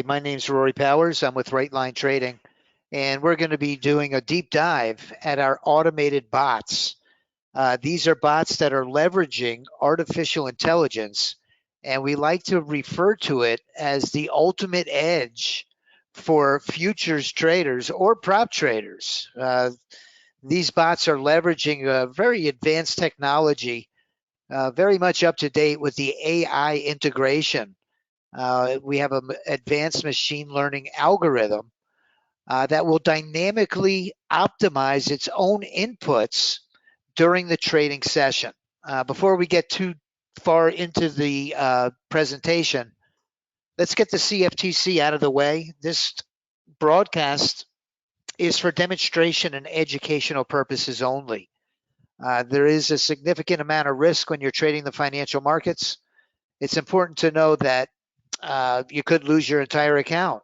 My name's Rory Powers. I'm with Right Line Trading, and we're going to be doing a deep dive at our automated bots. These are bots that are leveraging artificial intelligence, and we like to refer to it as the ultimate edge for futures traders or prop traders. These bots are leveraging a very advanced technology, very much up to date with the AI integration. We have an advanced machine learning algorithm that will dynamically optimize its own inputs during the trading session. Before we get too far into the presentation, let's get the CFTC out of the way. This broadcast is for demonstration and educational purposes only. There is a significant amount of risk when you're trading the financial markets. It's important to know that you could lose your entire account.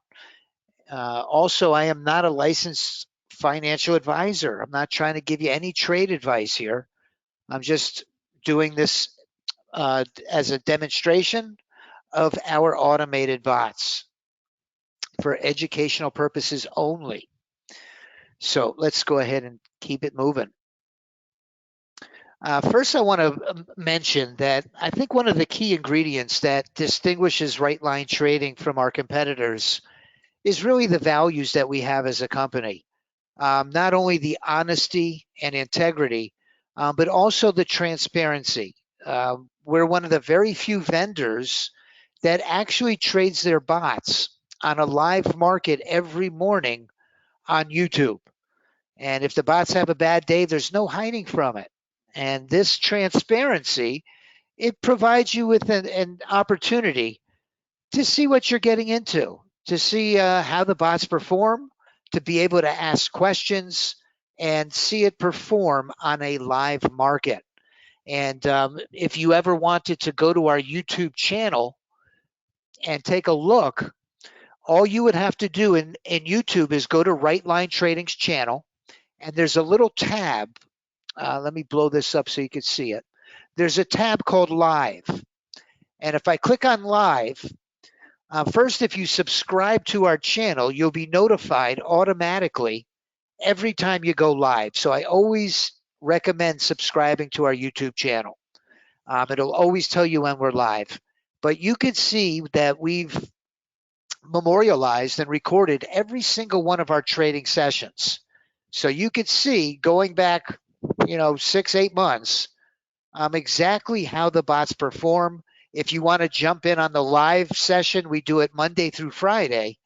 Also, I am not a licensed financial advisor. I'm not trying to give you any trade advice here. I'm just doing this as a demonstration of our automated bots for educational purposes only. So let's go ahead and keep it moving. First, I want to mention that I think one of the key ingredients that distinguishes Right Line Trading from our competitors is really the values that we have as a company. Not only the honesty and integrity, but also the transparency. We're one of the very few vendors that actually trades their bots on a live market every morning on YouTube. And if the bots have a bad day, there's no hiding from it. And this transparency, it provides you with an opportunity to see what you're getting into, to see how the bots perform, to be able to ask questions and see it perform on a live market. And if you ever wanted to go to our YouTube channel and take a look, all you would have to do in YouTube is go to Right Line Trading's channel, and there's a little tab. Let me blow this up so you can see it. There's a tab called Live. And if I click on Live, first, if you subscribe to our channel, you'll be notified automatically every time you go live. So I always recommend subscribing to our YouTube channel. It'll always tell you when we're live. But you can see that we've memorialized and recorded every single one of our trading sessions. So you can see going back, 6-8 months, exactly how the bots perform. If you want to jump in on the live session, we do it Monday through Friday.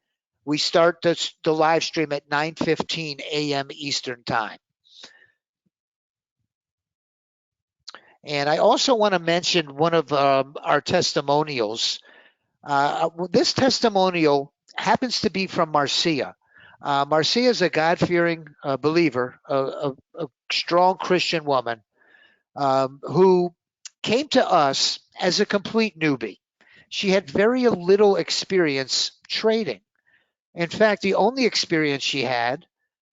We start the live stream at 9:15 a.m. Eastern Time. And I also want to mention one of our testimonials. This testimonial happens to be from Marcia. Marcia is a God-fearing believer, a strong Christian woman who came to us as a complete newbie. She had very little experience trading. In fact, the only experience she had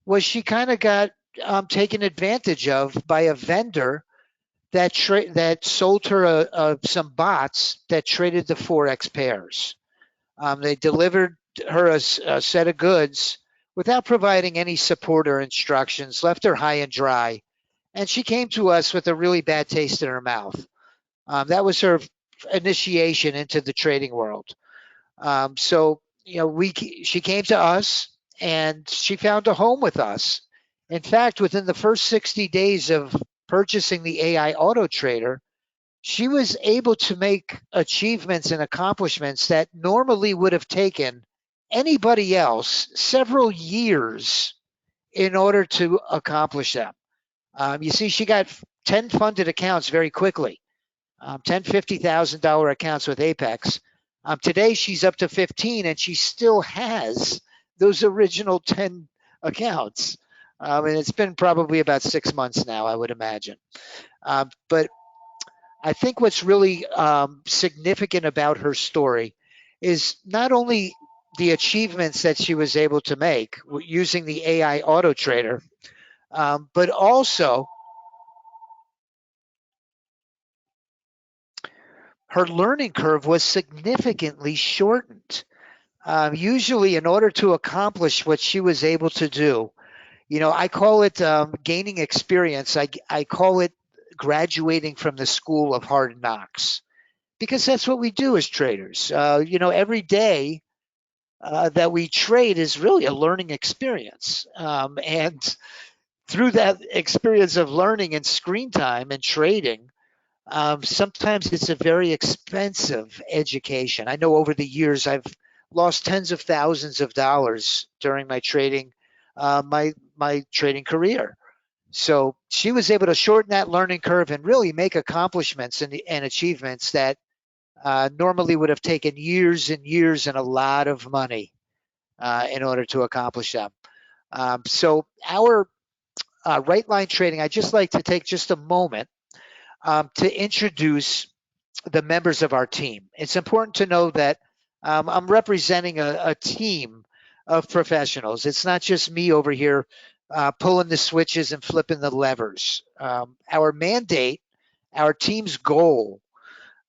was she kind of got taken advantage of by a vendor that sold her some bots that traded the Forex pairs. They delivered her a set of goods without providing any support or instructions, left her high and dry, and she came to us with a really bad taste in her mouth. That was her initiation into the trading world. So she came to us and she found a home with us. In fact, within the first 60 days of purchasing the AI Auto Trader, she was able to make achievements and accomplishments that normally would have taken anybody else several years in order to accomplish them. You see, she got 10 funded accounts very quickly, 10, $50,000 accounts with Apex. Today, she's up to 15, and she still has those original 10 accounts. And it's been probably about 6 months now, I would imagine. But I think what's really significant about her story is not only the achievements that she was able to make using the AI Auto Trader, but also her learning curve was significantly shortened. Usually, in order to accomplish what she was able to do, I call it gaining experience. I call it graduating from the school of hard knocks, because that's what we do as traders. Every day that we trade is really a learning experience. And through that experience of learning and screen time and trading, sometimes it's a very expensive education. I know over the years I've lost tens of thousands of dollars during my trading, my trading career. So she was able to shorten that learning curve and really make accomplishments and achievements that normally would have taken years and years and a lot of money in order to accomplish them. So our right line trading, I'd just like to take just a moment to introduce the members of our team. It's important to know that I'm representing a team of professionals. It's not just me over here pulling the switches and flipping the levers. Our mandate, our team's goal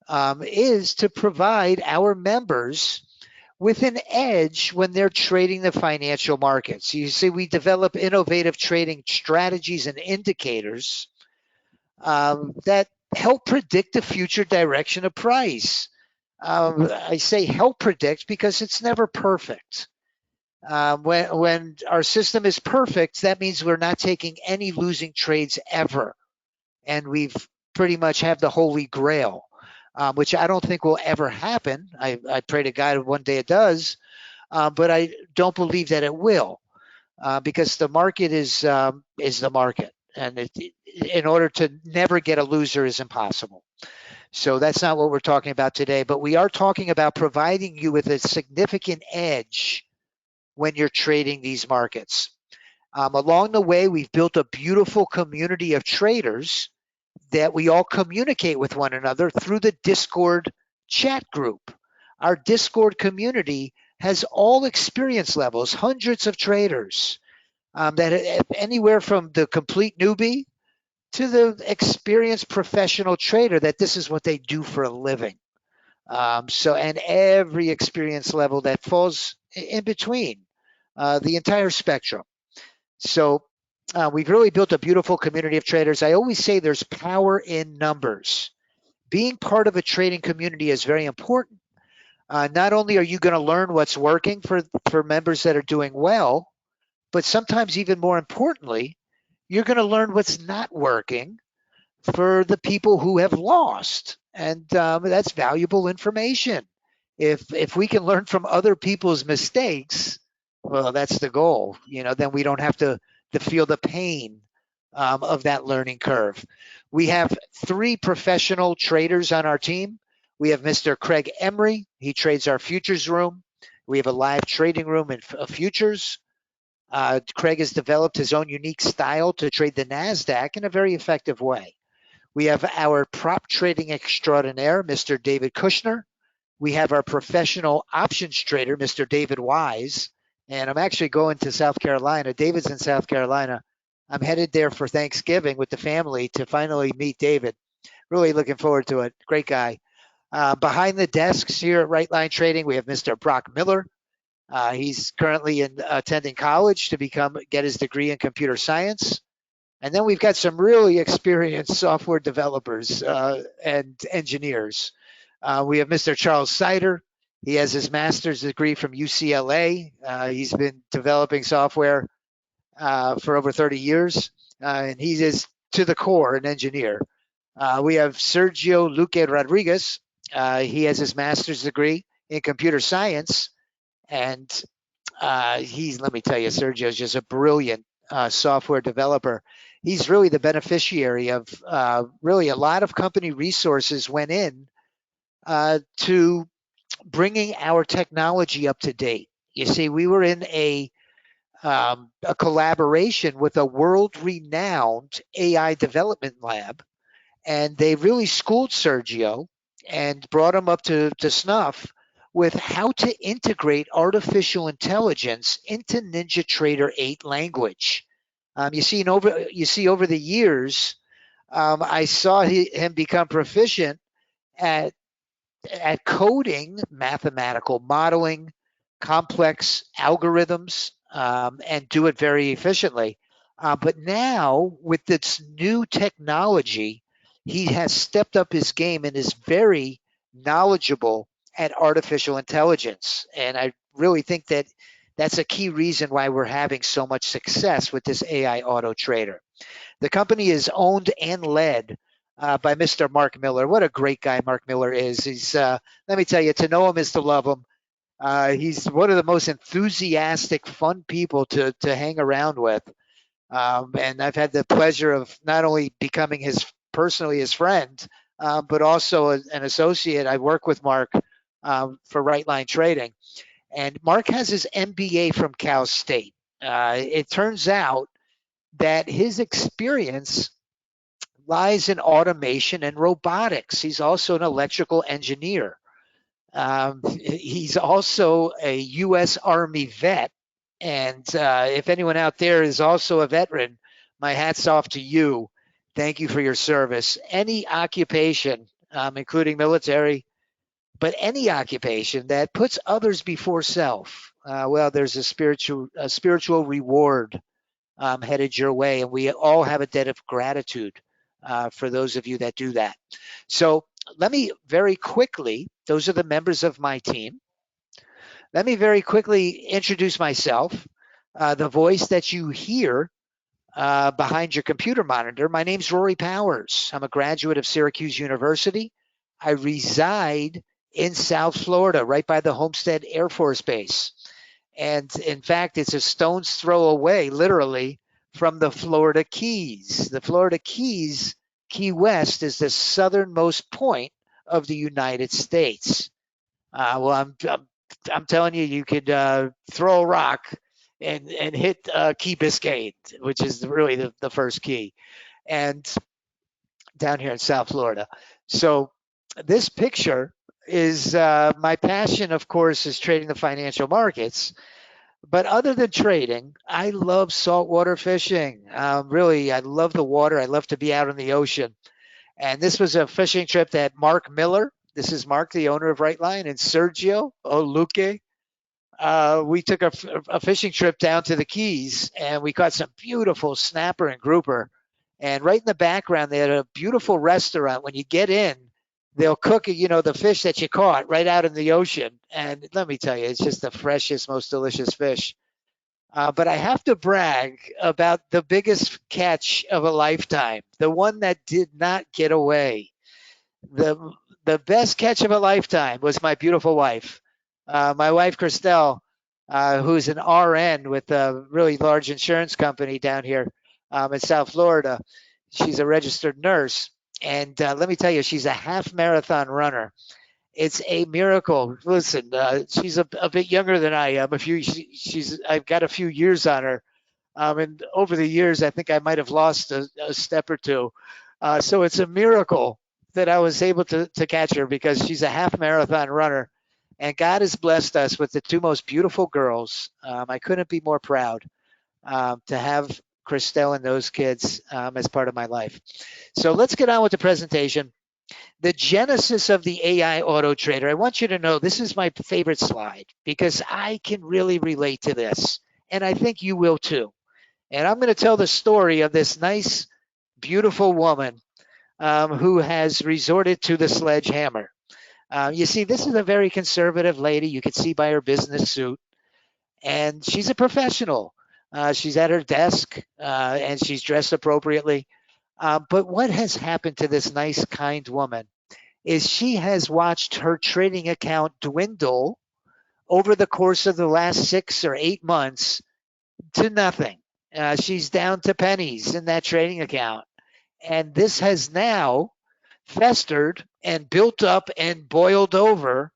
is to provide our members with an edge when they're trading the financial markets. You see, we develop innovative trading strategies and indicators that help predict the future direction of price. I say help predict because it's never perfect. When our system is perfect, that means we're not taking any losing trades ever, and we've pretty much have the holy grail, which I don't think will ever happen. I pray to God one day it does, but I don't believe that it will, because the market is the market, and in order to never get a loser is impossible. So that's not what we're talking about today, but we are talking about providing you with a significant edge when you're trading these markets. Along the way, we've built a beautiful community of traders that we all communicate with one another through the Discord chat group. Our Discord community has all experience levels, hundreds of traders, that anywhere from the complete newbie to the experienced professional trader that this is what they do for a living. And every experience level that falls in between, the entire spectrum. So we've really built a beautiful community of traders. I always say there's power in numbers. Being part of a trading community is very important. Not only are you going to learn what's working for members that are doing well, but sometimes even more importantly, you're going to learn what's not working for the people who have lost, and that's valuable information. If we can learn from other people's mistakes, well, that's the goal. Then we don't have to feel the pain of that learning curve. We have 3 professional traders on our team. We have Mr. Craig Emery. He trades our futures room. We have a live trading room in futures. Craig has developed his own unique style to trade the NASDAQ in a very effective way. We have our prop trading extraordinaire, Mr. David Kushner. We have our professional options trader, Mr. David Wise. And I'm actually going to South Carolina. David's in South Carolina. I'm headed there for Thanksgiving with the family to finally meet David. Really looking forward to it. Great guy. Behind the desks here at Right Line Trading, we have Mr. Brock Miller. He's currently attending college to get his degree in computer science. And then we've got some really experienced software developers and engineers. We have Mr. Charles Sider. He has his master's degree from UCLA. He's been developing software for over 30 years, and he is to the core an engineer. We have Sergio Luque Rodriguez. He has his master's degree in computer science, and let me tell you, Sergio is just a brilliant software developer. He's really the beneficiary of really a lot of company resources went in to bringing our technology up to date. You see, we were in a collaboration with a world-renowned AI development lab, and they really schooled Sergio and brought him up to snuff with how to integrate artificial intelligence into NinjaTrader 8 language. You see over the years, I saw him become proficient at coding, mathematical modeling, complex algorithms and do it very efficiently. But now, with this new technology, he has stepped up his game and is very knowledgeable at artificial intelligence. And I really think that that's a key reason why we're having so much success with this AI auto trader. The company is owned and led by Mr. Mark Miller. What a great guy Mark Miller is. He's, let me tell you, to know him is to love him. He's one of the most enthusiastic, fun people to hang around with. And I've had the pleasure of not only becoming personally his friend, but also an associate. I work with Mark for Right Line Trading. And Mark has his MBA from Cal State. It turns out that his experience lies in automation and robotics. He's also an electrical engineer. He's also a U.S. Army vet. And if anyone out there is also a veteran, my hat's off to you. Thank you for your service. Any occupation, including military, but any occupation that puts others before self, well, there's a spiritual reward headed your way, and we all have a debt of gratitude for those of you that do that. So let me very quickly, those are the members of my team. Let me very quickly introduce myself. The voice that you hear behind your computer monitor, my name's Rory Powers. I'm a graduate of Syracuse University. I reside in South Florida, right by the Homestead Air Force Base. And in fact, it's a stone's throw away, literally, from the Florida Keys. The Florida Keys, Key West, is the southernmost point of the United States. Well, I'm telling you, you could throw a rock and hit Key Biscayne, which is really the first key, and down here in South Florida. So this picture is my passion, of course, is trading the financial markets. But other than trading, I love saltwater fishing. Really, I love the water. I love to be out in the ocean. And this was a fishing trip that Mark Miller, this is Mark, the owner of Right Line, and Sergio Oluke. We took a fishing trip down to the Keys, and we caught some beautiful snapper and grouper. And right in the background, they had a beautiful restaurant. When you get in, they'll cook, the fish that you caught right out in the ocean. And let me tell you, it's just the freshest, most delicious fish. But I have to brag about the biggest catch of a lifetime, the one that did not get away. The, the best catch of a lifetime was my beautiful wife. My wife, Christelle, who's an RN with a really large insurance company down here in South Florida. She's a registered nurse. And let me tell you, she's a half marathon runner. It's a miracle. Listen, she's a bit younger than I am. I've got a few years on her. And over the years, I think I might have lost a step or two. So it's a miracle that I was able to catch her because she's a half marathon runner. And God has blessed us with the two most beautiful girls. I couldn't be more proud to have Christelle and those kids as part of my life. So let's get on with the presentation. The genesis of the AI auto trader. I want you to know this is my favorite slide because I can really relate to this. And I think you will too. And I'm going to tell the story of this nice, beautiful woman who has resorted to the sledgehammer. You see, this is a very conservative lady. You can see by her business suit. And she's a professional. She's at her desk and she's dressed appropriately. But what has happened to this nice, kind woman is she has watched her trading account dwindle over the course of the last 6 or 8 months to nothing. She's down to pennies in that trading account. And this has now festered and built up and boiled over.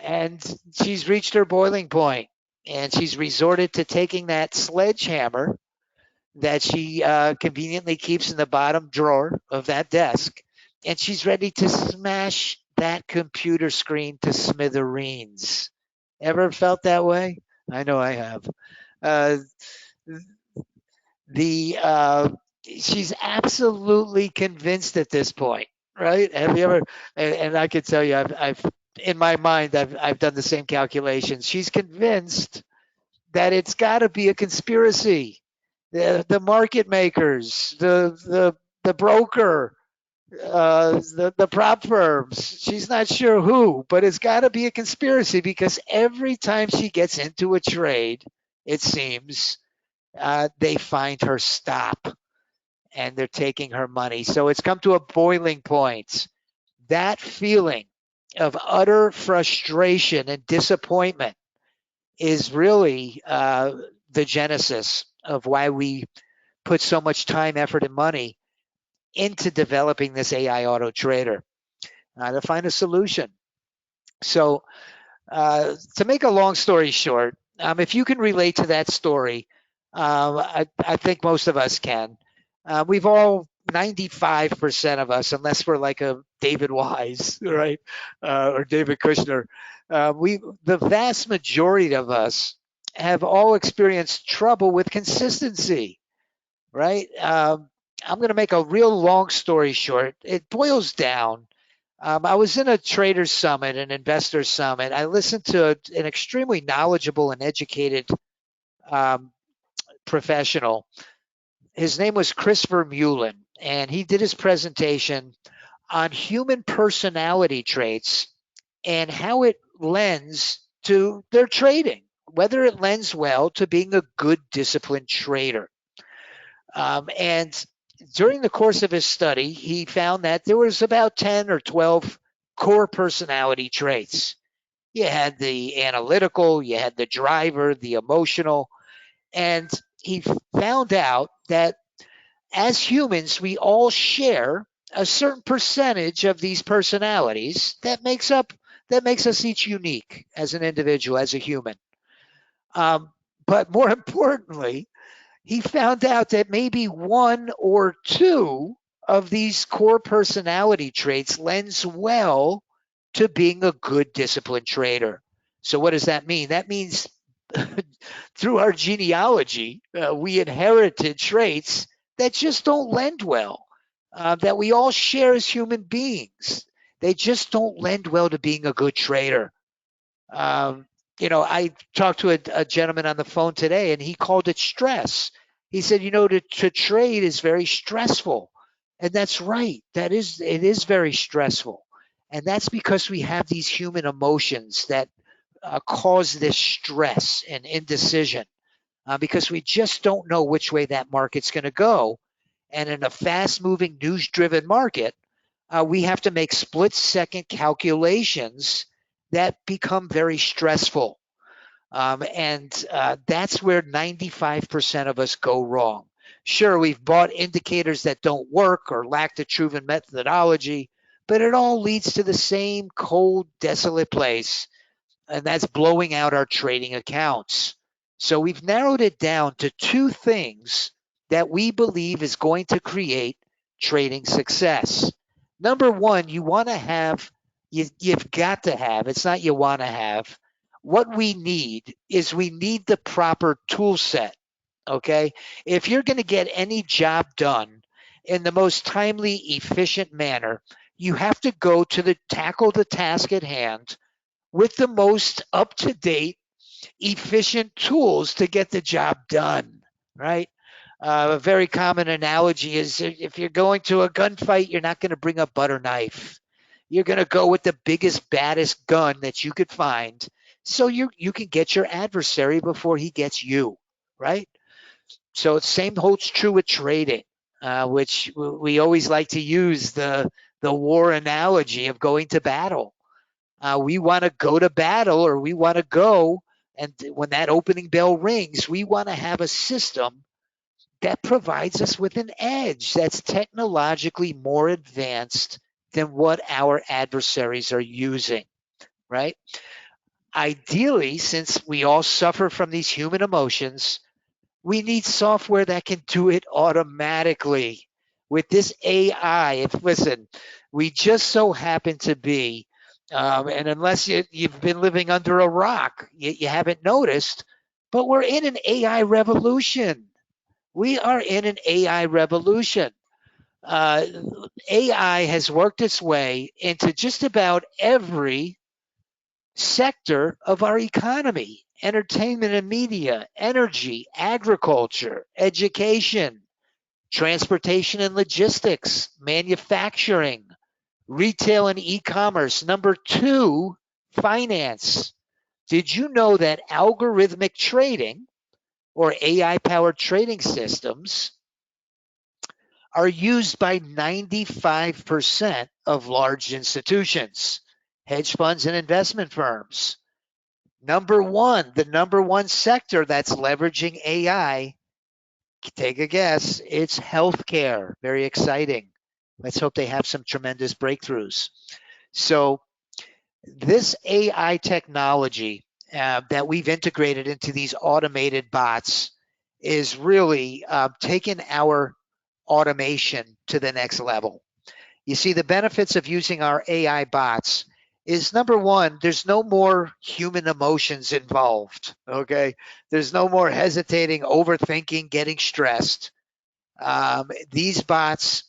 And she's reached her boiling point. And she's resorted to taking that sledgehammer that she conveniently keeps in the bottom drawer of that desk. And she's ready to smash that computer screen to smithereens. Ever felt that way? I know I have. Uh, she's absolutely convinced at this point, right? Have you ever? And I can tell you, I've in my mind, I've done the same calculations. She's convinced that it's got to be a conspiracy. The market makers, the broker, the prop firms. She's not sure who, but it's got to be a conspiracy because every time she gets into a trade, it seems they find her stop and they're taking her money. So it's come to a boiling point. That feeling of utter frustration and disappointment is really the genesis of why we put so much time, effort, and money into developing this AI auto trader to find a solution. So, to make a long story short, if you can relate to that story, I think most of us can. We've all 95% of us, unless we're like a David Wise, right, or David Kushner, the vast majority of us have all experienced trouble with consistency, right? I'm going to make a real long story short. It boils down. I was in a trader summit, an investor summit. I listened to an extremely knowledgeable and educated um, professional. His name was Christopher Mullen, and he did his presentation on human personality traits and how it lends to their trading, whether it lends well to being a good, disciplined trader. And during the course of his study, he found that there was about 10 or 12 core personality traits. You had the analytical, you had the driver, the emotional, and he found out that as humans, we all share a certain percentage of these personalities that makes us each unique as an individual, as a human. Um, but more importantly, he found out that maybe one or two of these core personality traits lends well to being a good disciplined trader. So what does that mean? That means through our genealogy, we inherited traits that just don't lend well, that we all share as human beings. They just don't lend well to being a good trader. Um, I talked to a gentleman on the phone today, and he called it stress. He said, to trade is very stressful, and that's right. It is very stressful, and that's because we have these human emotions that cause this stress and indecision because we just don't know which way that market's going to go. And in a fast-moving, news-driven market, we have to make split-second calculations that become very stressful. And that's where 95% of us go wrong. Sure, we've bought indicators that don't work or lack the proven methodology, but it all leads to the same cold, desolate place, and that's blowing out our trading accounts. So we've narrowed it down to two things that we believe is going to create trading success. Number one, you've got to have, it's not you want to have. What we need is we need the proper tool set. Okay. If you're going to get any job done in the most timely, efficient manner, you have to go to tackle the task at hand with the most up to date, efficient tools to get the job done, right? A very common analogy is if you're going to a gunfight, you're not going to bring a butter knife. You're going to go with the biggest, baddest gun that you could find so you can get your adversary before he gets you, right? So the same holds true with trading, which we always like to use the war analogy of going to battle. We want to go to battle, or we want to go, and when that opening bell rings, we want to have a system that provides us with an edge that's technologically more advanced than what our adversaries are using, right? Ideally, since we all suffer from these human emotions, we need software that can do it automatically. With this AI, listen, we just so happen to be, and unless you've been living under a rock, you haven't noticed, but we're in an AI revolution. We are in an AI revolution. Uh, AI has worked its way into just about every sector of our economy: entertainment and media, energy, agriculture, education, transportation and logistics, manufacturing, retail and e-commerce. Number two, finance. Did you know that algorithmic trading or AI-powered trading systems are used by 95% of large institutions, hedge funds, and investment firms? The number one sector that's leveraging AI, take a guess, it's healthcare. Very exciting. Let's hope they have some tremendous breakthroughs. So this AI technology that we've integrated into these automated bots is really taking our automation to the next level. You see, the benefits of using our AI bots is, number one, there's no more human emotions involved. Okay, there's no more hesitating, overthinking, getting stressed. These bots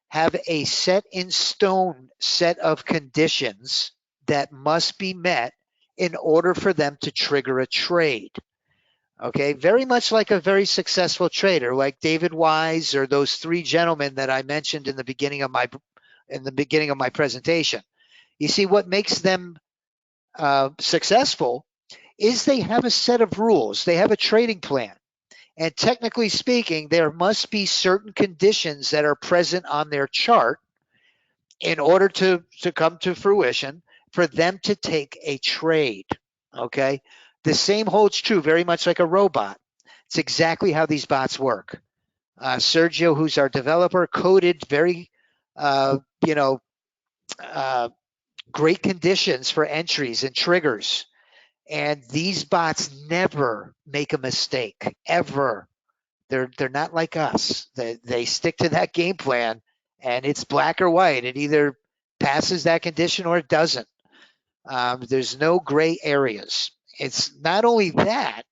have a set in stone set of conditions that must be met in order for them to trigger a trade. Okay, very much like a very successful trader like David Wise or those three gentlemen that I mentioned in the beginning of my presentation. You see, what makes them successful is they have a set of rules. They have a trading plan. And technically speaking, there must be certain conditions that are present on their chart in order to come to fruition for them to take a trade. Okay, the same holds true, very much like a robot. It's exactly how these bots work. Sergio, who's our developer, coded very, uh, you know, uh, great conditions for entries and triggers. And these bots never make a mistake, ever. They're not like us. They stick to that game plan, and it's black or white. It either passes that condition or it doesn't. There's no gray areas. It's not only that,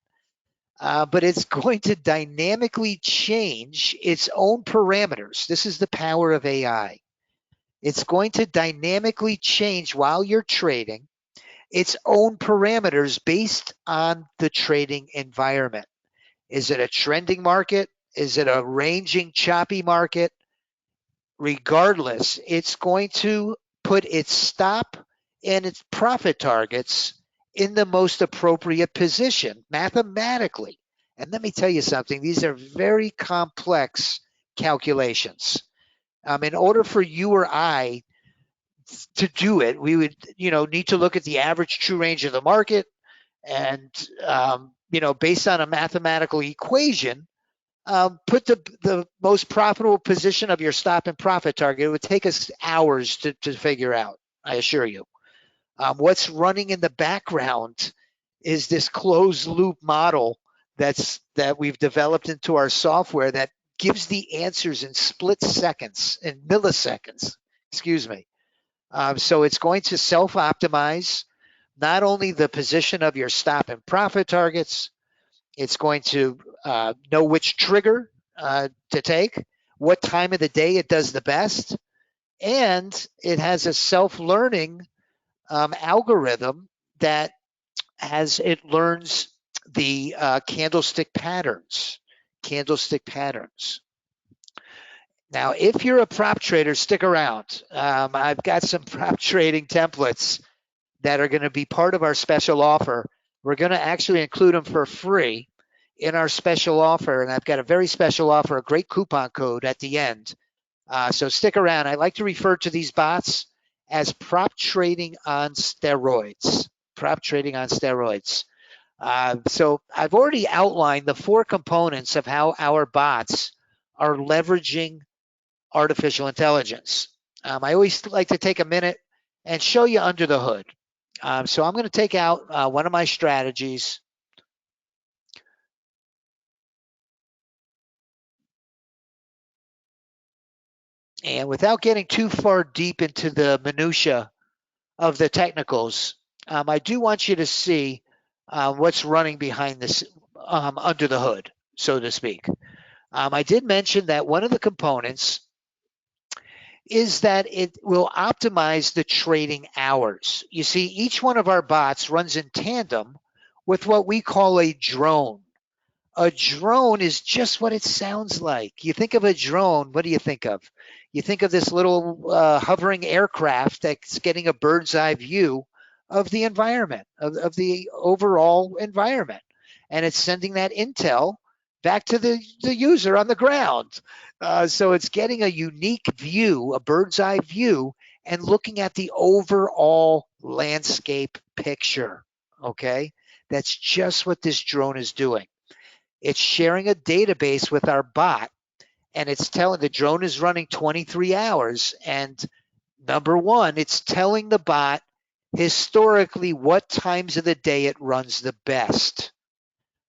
but it's going to dynamically change its own parameters. This is the power of AI. It's going to dynamically change while you're trading its own parameters based on the trading environment. Is it a trending market? Is it a ranging, choppy market? Regardless, it's going to put its stop and its profit targets in the most appropriate position mathematically. And let me tell you something, these are very complex calculations. In order for you or I to do it, we would, need to look at the average true range of the market, and based on a mathematical equation, put the most profitable position of your stop and profit target. It would take us hours to figure out, I assure you. What's running in the background is this closed loop model that we've developed into our software that gives the answers in split seconds, in milliseconds, excuse me. So it's going to self-optimize not only the position of your stop and profit targets, it's going to know which trigger to take, what time of the day it does the best, and it has a self-learning algorithm that it learns the candlestick patterns. Now, if you're a prop trader, stick around. I've got some prop trading templates that are going to be part of our special offer. We're going to actually include them for free in our special offer, and I've got a very special offer, a great coupon code at the end. So stick around. I like to refer to these bots as prop trading on steroids. Prop trading on steroids. So I've already outlined the 4 components of how our bots are leveraging artificial intelligence. I always like to take a minute and show you under the hood. So I'm going to take out one of my strategies. And without getting too far deep into the minutia of the technicals, I do want you to see what's running behind this under the hood, so to speak. I did mention that one of the components is that it will optimize the trading hours. You see, each one of our bots runs in tandem with what we call a drone. A drone is just what it sounds like. You think of a drone, what do you think of? You think of this little hovering aircraft that's getting a bird's eye view of the environment, of the overall environment. And it's sending that intel back to the user on the ground. So it's getting a unique view, a bird's eye view, and looking at the overall landscape picture. Okay? That's just what this drone is doing. It's sharing a database with our bot, and it's telling the drone is running 23 hours. And number one, it's telling the bot historically what times of the day it runs the best.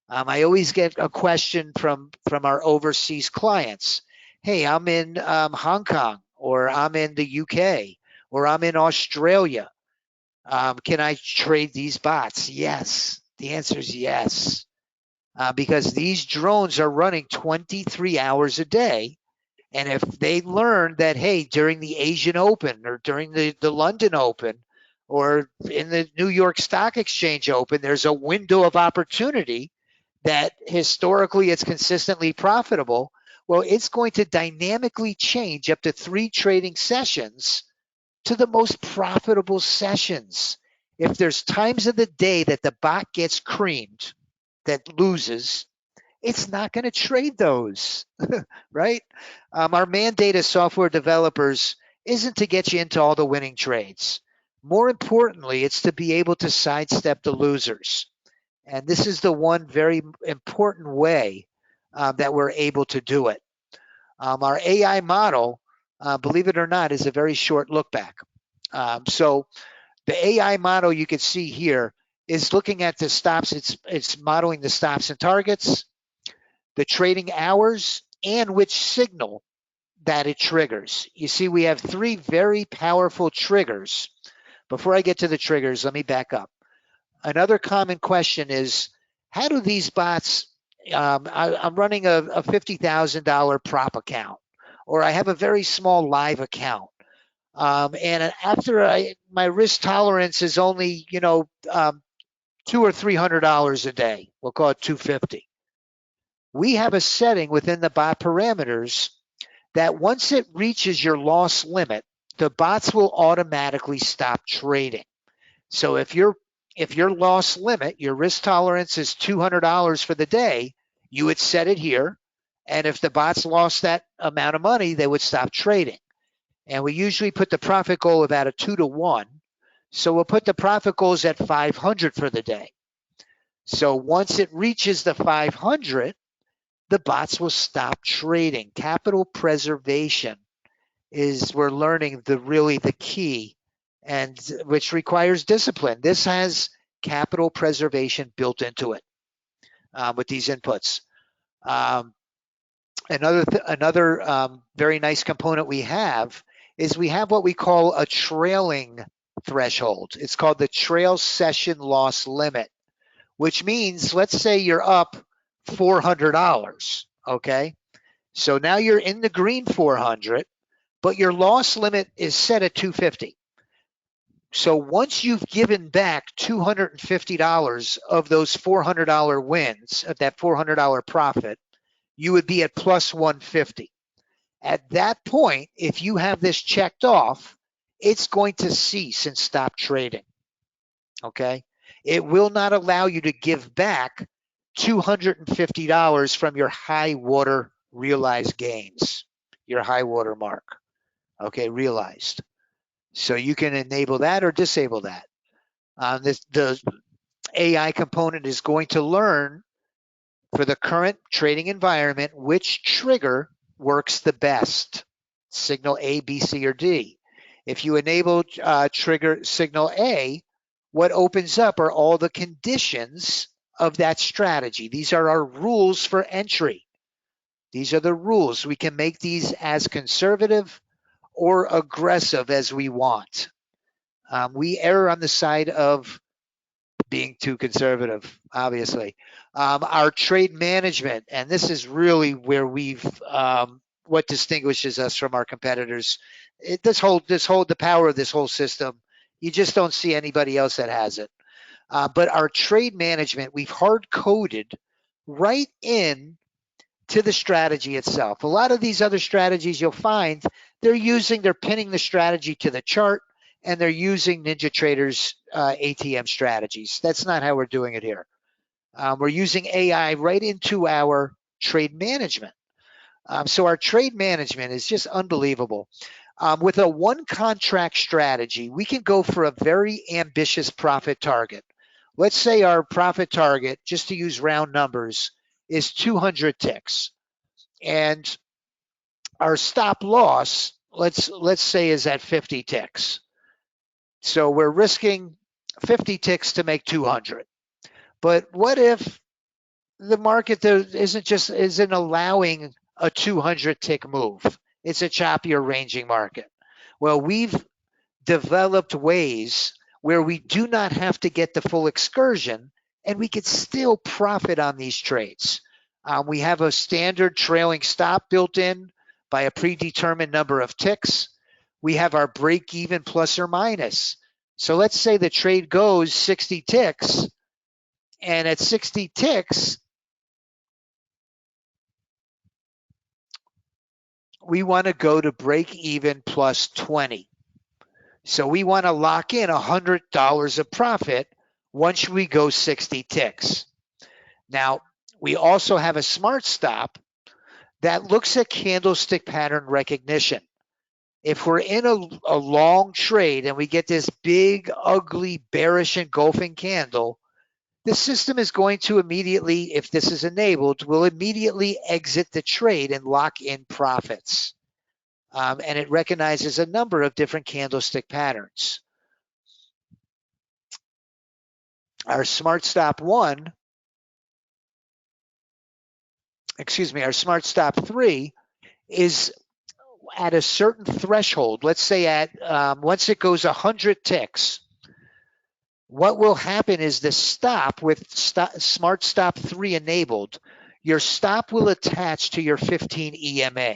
I always get a question from our overseas clients. Hey, I'm in Hong Kong, or I'm in the UK, or I'm in Australia. Can I trade these bots? Yes. The answer is yes. Because these drones are running 23 hours a day. And if they learn that, hey, during the Asian Open or during the London Open or in the New York Stock Exchange Open, there's a window of opportunity that historically it's consistently profitable, well, it's going to dynamically change up to 3 trading sessions to the most profitable sessions. If there's times of the day that the bot gets creamed, that loses, it's not going to trade those, right? Our mandate as software developers isn't to get you into all the winning trades. More importantly, it's to be able to sidestep the losers. And this is the one very important way that we're able to do it. Our AI model, believe it or not, is a very short look back. So the AI model you can see here is looking at the stops. It's modeling the stops and targets, the trading hours, and which signal that it triggers. You see, we have 3 very powerful triggers. Before I get to the triggers, let me back up. Another common question is, how do these bots, I'm running a $50,000 prop account, or I have a very small live account. And after my risk tolerance is only, $200 or $300 a day. We'll call it $250. We have a setting within the bot parameters that once it reaches your loss limit, the bots will automatically stop trading. So if your loss limit, your risk tolerance is $200 for the day, you would set it here. And if the bots lost that amount of money, they would stop trading. And we usually put the profit goal about a 2 to 1. So we'll put the profit goals at 500 for the day. So once it reaches the 500, the bots will stop trading. Capital preservation is, we're learning, the key, and which requires discipline. This has capital preservation built into it with these inputs. Another very nice component we have is we have what we call a trailing threshold. It's called the trail session loss limit, which means, let's say you're up $400, okay? So now you're in the green 400, but your loss limit is set at 250. So once you've given back $250 of those $400 wins, of that $400 profit, you would be at plus 150. At that point, if you have this checked off, it's going to cease and stop trading, okay? It will not allow you to give back $250 from your high water realized gains, your high water mark, okay, realized. So you can enable that or disable that. The AI component is going to learn for the current trading environment which trigger works the best, signal A, B, C, or D. If you enable trigger signal A, what opens up are all the conditions of that strategy. These are our rules for entry. These are the rules. We can make these as conservative or aggressive as we want. We err on the side of being too conservative, obviously. Our trade management, and this is really where we've, what distinguishes us from our competitors. The power of this whole system, you just don't see anybody else that has it. But our trade management, we've hard coded right in to the strategy itself. A lot of these other strategies you'll find they're pinning the strategy to the chart, and they're using NinjaTrader's ATM strategies. That's not how we're doing it here. We're using AI right into our trade management. So our trade management is just unbelievable. With a one contract strategy, we can go for a very ambitious profit target. Let's say our profit target, just to use round numbers, is 200 ticks. And our stop loss, let's say, is at 50 ticks. So we're risking 50 ticks to make 200. But what if the market isn't allowing a 200 tick move? It's a choppier ranging market. Well, we've developed ways where we do not have to get the full excursion, and we could still profit on these trades. We have a standard trailing stop built in by a predetermined number of ticks. We have our break even plus or minus. So let's say the trade goes 60 ticks, and at 60 ticks, we want to go to break even plus 20. So we want to lock in $100 of profit once we go 60 ticks. Now, we also have a smart stop that looks at candlestick pattern recognition. If we're in a long trade and we get this big, ugly, bearish engulfing candle, the system is going to immediately, if this is enabled, will immediately exit the trade and lock in profits. And it recognizes a number of different candlestick patterns. Our Smart Stop 1, our Smart Stop 3 is at a certain threshold. Let's say at once it goes 100 ticks, what will happen is the stop with Smart Stop 3 enabled, your stop will attach to your 15 EMA,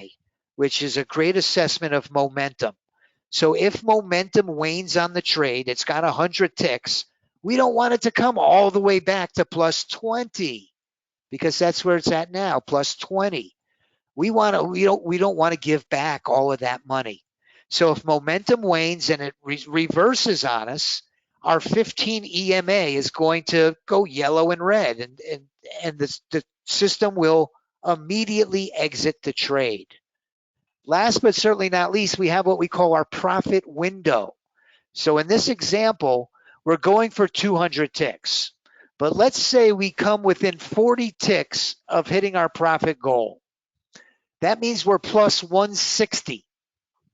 which is a great assessment of momentum. So if momentum wanes on the trade, it's got 100 ticks, we don't want it to come all the way back to plus 20 because that's where it's at now, plus 20. We don't want to give back all of that money. So if momentum wanes and it reverses on us, our 15 EMA is going to go yellow and red, and the system will immediately exit the trade. Last but certainly not least, we have what we call our profit window. So in this example, we're going for 200 ticks. But let's say we come within 40 ticks of hitting our profit goal. That means we're plus 160,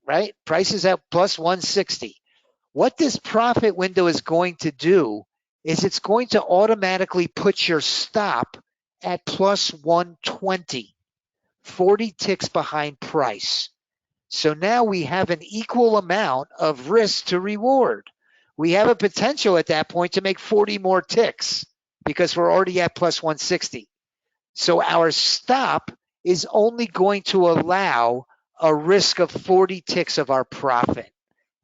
right? Price is at plus 160. What this profit window is going to do is it's going to automatically put your stop at plus 120, 40 ticks behind price. So now we have an equal amount of risk to reward. We have a potential at that point to make 40 more ticks because we're already at plus 160. So our stop is only going to allow a risk of 40 ticks of our profit.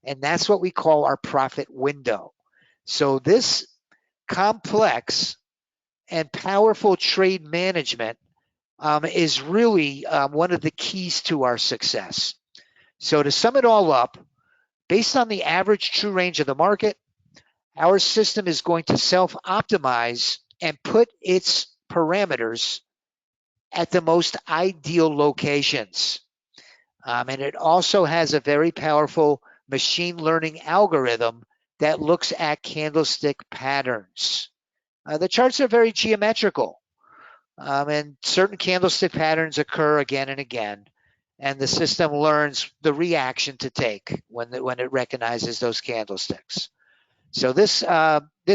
And that's what we call our profit window. So this complex and powerful trade management is really one of the keys to our success. So to sum it all up, based on the average true range of the market, our system is going to self-optimize and put its parameters at the most ideal locations. And it also has a very powerful machine learning algorithm that looks at candlestick patterns. The charts are very geometrical, and certain candlestick patterns occur again and again, and the system learns the reaction to take when it recognizes those candlesticks. So this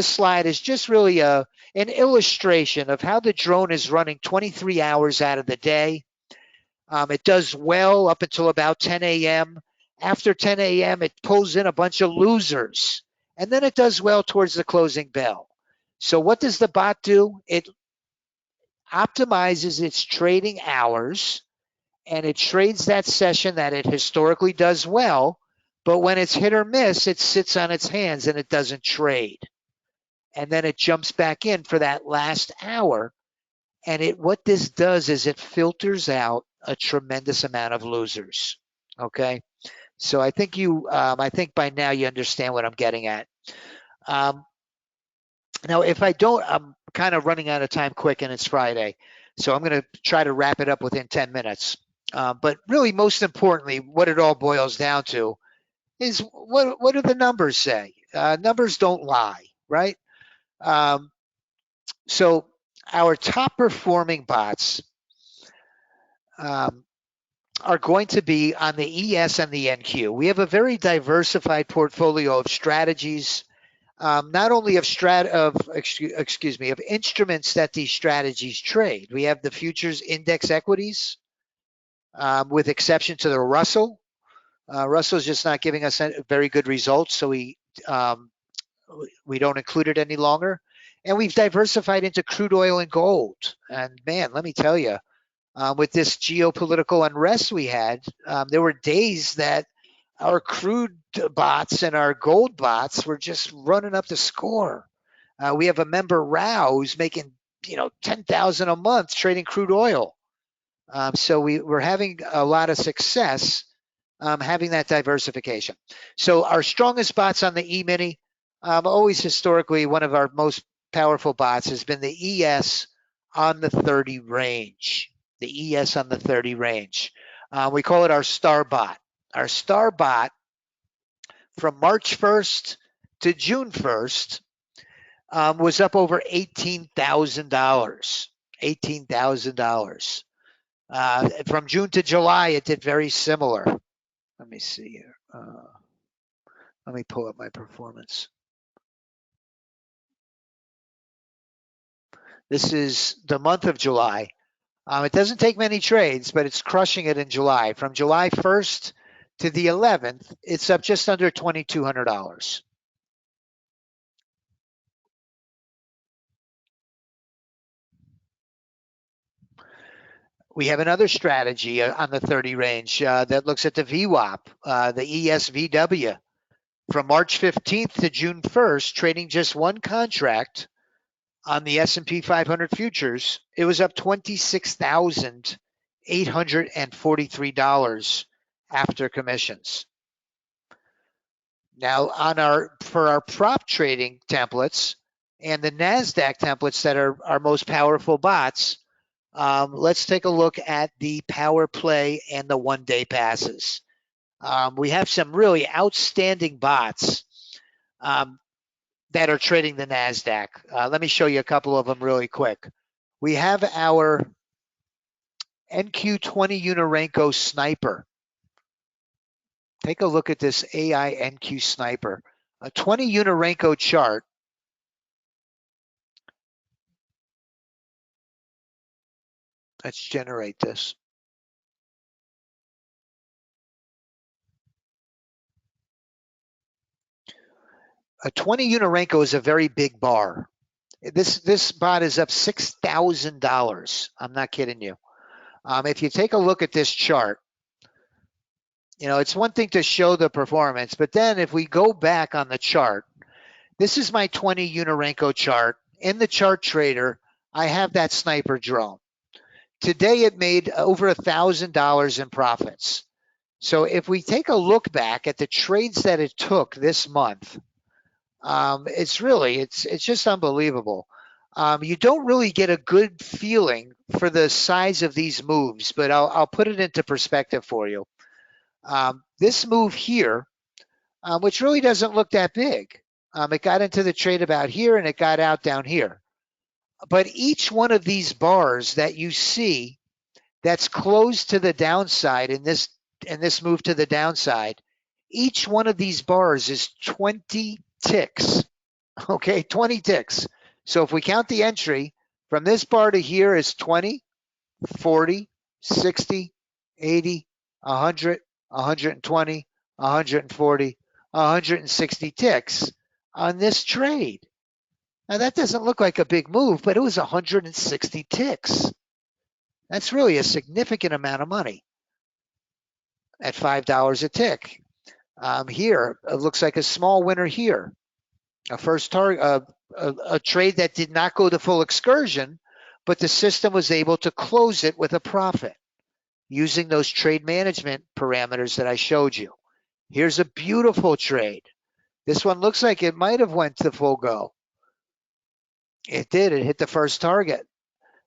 slide is just really an illustration of how the drone is running 23 hours out of the day. It does well up until about 10 a.m. After 10 a.m., it pulls in a bunch of losers, and then it does well towards the closing bell. So what does the bot do? It optimizes its trading hours and it trades that session that it historically does well, but when it's hit or miss, it sits on its hands and it doesn't trade. And then it jumps back in for that last hour. And what this does is it filters out a tremendous amount of losers. Okay. So I think I think by now you understand what I'm getting at. Now, if I don't, I'm kind of running out of time quick and it's Friday. So I'm going to try to wrap it up within 10 minutes. But really, most importantly, what it all boils down to is what do the numbers say? Numbers don't lie, right? So our top performing bots are going to be on the ES and the NQ. We have a very diversified portfolio of strategies, not only of instruments that these strategies trade. We have the futures index equities, with exception to the Russell. Russell's just not giving us very good results, so we don't include it any longer. And we've diversified into crude oil and gold. And man, let me tell you, with this geopolitical unrest we had, there were days that our crude bots and our gold bots were just running up the score. We have a member, Rao, who's making $10,000 a month trading crude oil. So we're having a lot of success having that diversification. So our strongest bots on the E-mini, always historically one of our most powerful bots has been the ES on the 30 range. The ES on the 30 range. We call it our star bot. Our star bot from March 1st to June 1st was up over $18,000. $18,000. From June to July, it did very similar. Let me see here. Let me pull up my performance. This is the month of July. It doesn't take many trades, but it's crushing it in July. From July 1st to the 11th, it's up just under $2,200. We have another strategy on the 30 range that looks at the VWAP, the ESVW. From March 15th to June 1st, trading just one contract on the S&P 500 futures, it was up $26,843 after commissions. Now, for our prop trading templates and the NASDAQ templates that are our most powerful bots, let's take a look at the power play and the one-day passes. We have some really outstanding bots that are trading the NASDAQ. Let me show you a couple of them really quick. We have our NQ20 Unorenco Sniper. Take a look at this AI NQ Sniper. A 20 Unorenco chart. Let's generate this. A 20 Unorenco is a very big bar. This bot is up $6,000. I'm not kidding you. If you take a look at this chart, it's one thing to show the performance, but then if we go back on the chart, this is my 20 Unorenco chart. In the chart trader, I have that sniper drone. Today it made over $1,000 in profits. So if we take a look back at the trades that it took this month, it's just unbelievable. You don't really get a good feeling for the size of these moves, but I'll put it into perspective for you. This move here, which really doesn't look that big, it got into the trade about here and it got out down here. But each one of these bars that you see that's closed to the downside in this move to the downside, each one of these bars is 20 ticks. Okay, 20 ticks. So if we count the entry from this bar to here is 20, 40, 60, 80, 100, 120, 140, 160 ticks on this trade. Now that doesn't look like a big move, but it was 160 ticks. That's really a significant amount of money. at $5 a tick. Here, it looks like a small winner here. A first target, a trade that did not go the full excursion, but the system was able to close it with a profit using those trade management parameters that I showed you. Here's a beautiful trade. This one looks like it might have went to full go. It did. It hit the first target.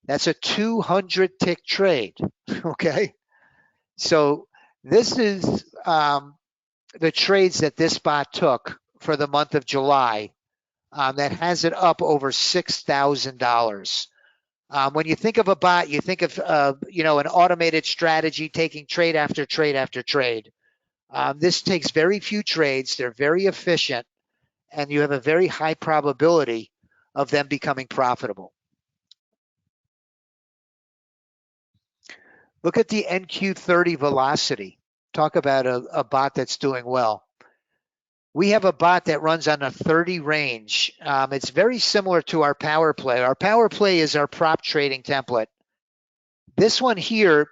That's a 200 tick trade. Okay. So this is the trades that this bot took for the month of July. That has it up over $6,000. When you think of a bot, you think of an automated strategy taking trade after trade after trade. This takes very few trades. They're very efficient, and you have a very high probability of them becoming profitable. Look at the NQ30 velocity. Talk about a bot that's doing well. We have a bot that runs on a 30 range. It's very similar to our power play. Our power play is our prop trading template. This one here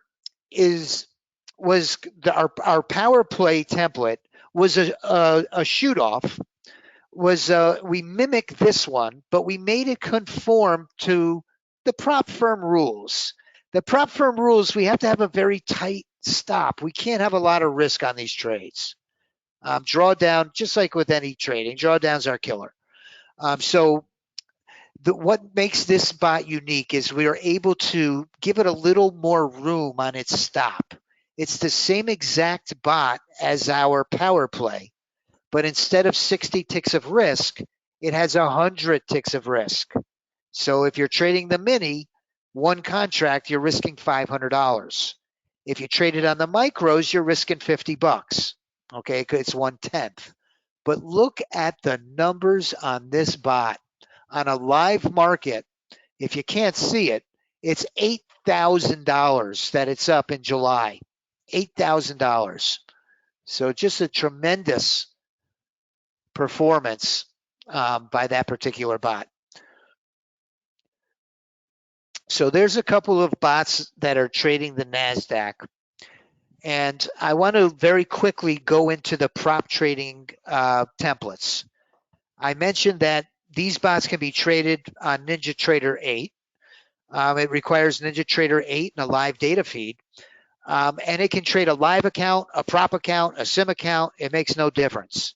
our power play template was a shoot off. We mimicked this one, but we made it conform to the prop firm rules. The prop firm rules, we have to have a very tight stop. We can't have a lot of risk on these trades. Drawdown, just like with any trading, drawdowns are killer. What makes this bot unique is we are able to give it a little more room on its stop. It's the same exact bot as our power play, but instead of 60 ticks of risk, it has 100 ticks of risk. So if you're trading the mini, one contract, you're risking $500. If you trade it on the micros, you're risking $50. Okay, it's 1/10. But look at the numbers on this bot. On a live market, if you can't see it, it's $8,000 that it's up in July. $8,000. So just a tremendous performance by that particular bot. So there's a couple of bots that are trading the NASDAQ. And I want to very quickly go into the prop trading templates. I mentioned that these bots can be traded on NinjaTrader 8. It requires NinjaTrader 8 and a live data feed. And it can trade a live account, a prop account, a sim account. It makes no difference.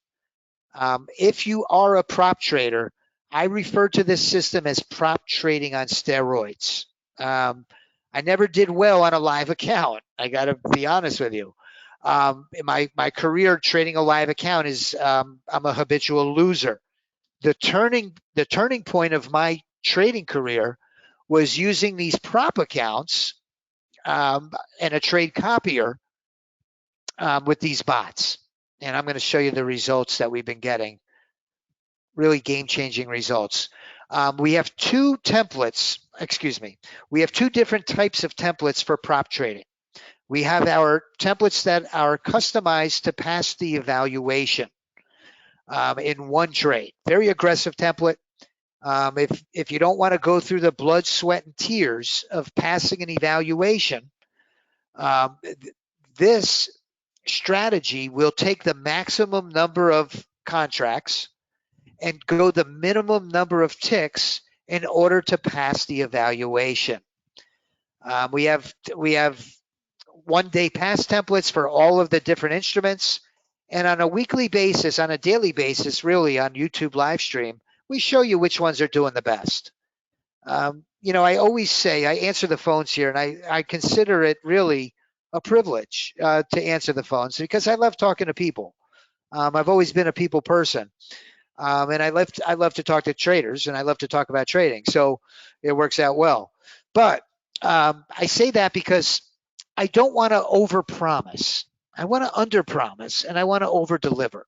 If you are a prop trader, I refer to this system as prop trading on steroids. I never did well on a live account. I got to be honest with you. My career trading a live account is I'm a habitual loser. The turning point of my trading career was using these prop accounts and a trade copier with these bots. And I'm going to show you the results that we've been getting. Really game-changing results. We have two templates, we have two different types of templates for prop trading. We have our templates that are customized to pass the evaluation in one trade. Very aggressive template. If you don't want to go through the blood, sweat, and tears of passing an evaluation, this strategy will take the maximum number of contracts and go the minimum number of ticks in order to pass the evaluation. We have 1 day pass templates for all of the different instruments. And on a weekly basis, on a daily basis, really on YouTube live stream, we show you which ones are doing the best. I always say, I answer the phones here, and I consider it really a privilege to answer the phones because I love talking to people. I've always been a people person. And I love to talk to traders, and I love to talk about trading. So it works out well. But I say that because I don't want to overpromise. I want to underpromise, and I want to overdeliver.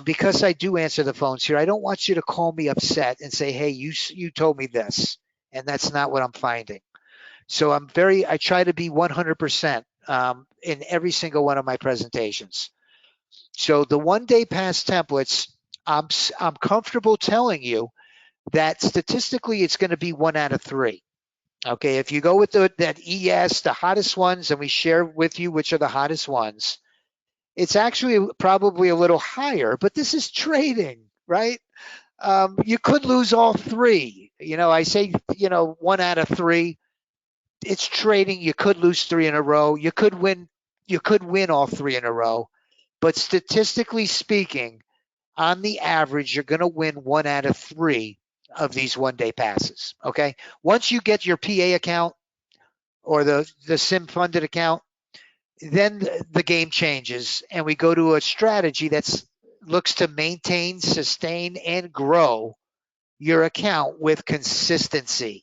Because I do answer the phones here, I don't want you to call me upset and say, "Hey, you told me this," and that's not what I'm finding. So I try to be 100% in every single one of my presentations. So the 1 day pass templates, I'm comfortable telling you that statistically it's going to be 1 out of 3. Okay, if you go with that ES, the hottest ones, and we share with you which are the hottest ones, It's actually probably a little higher, but this is trading, right? You could lose all three. I say, 1 out of 3. It's trading. You could lose 3 in a row. You could win. You could win all 3 in a row. But statistically speaking, on the average, you're going to win 1 out of 3 of these one-day passes. Okay. Once you get your PA account or the sim funded account, then the game changes and we go to a strategy that looks to maintain, sustain, and grow your account with consistency.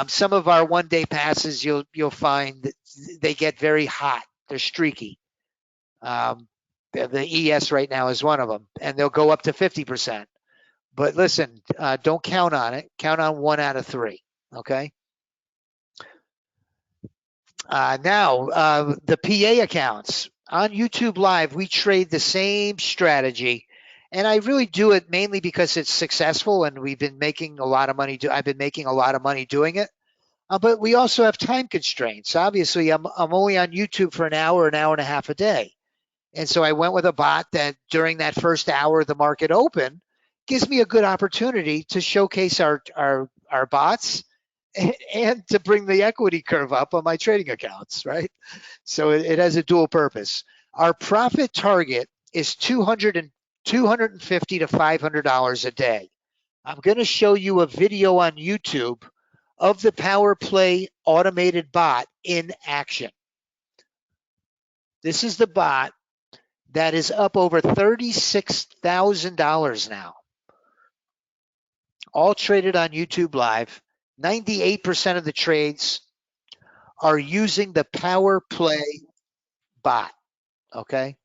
Some of our one-day passes, you'll find that they get very hot. They're streaky. The ES right now is one of them, and they'll go up to 50%. But listen, don't count on it. Count on 1 out of 3. Okay. Now, the PA accounts on YouTube Live, we trade the same strategy, and I really do it mainly because it's successful, and we've been making a lot of money. I've been making a lot of money doing it, but we also have time constraints. Obviously, I'm only on YouTube for an hour and a half a day, and so I went with a bot that during that first hour of the market open gives me a good opportunity to showcase our bots and to bring the equity curve up on my trading accounts, right? So it has a dual purpose. Our profit target is $250 to $500 a day. I'm going to show you a video on YouTube of the Power Play automated bot in action. This is the bot that is up over $36,000 now. All traded on YouTube Live. 98% of the trades are using the Power Play bot. Okay.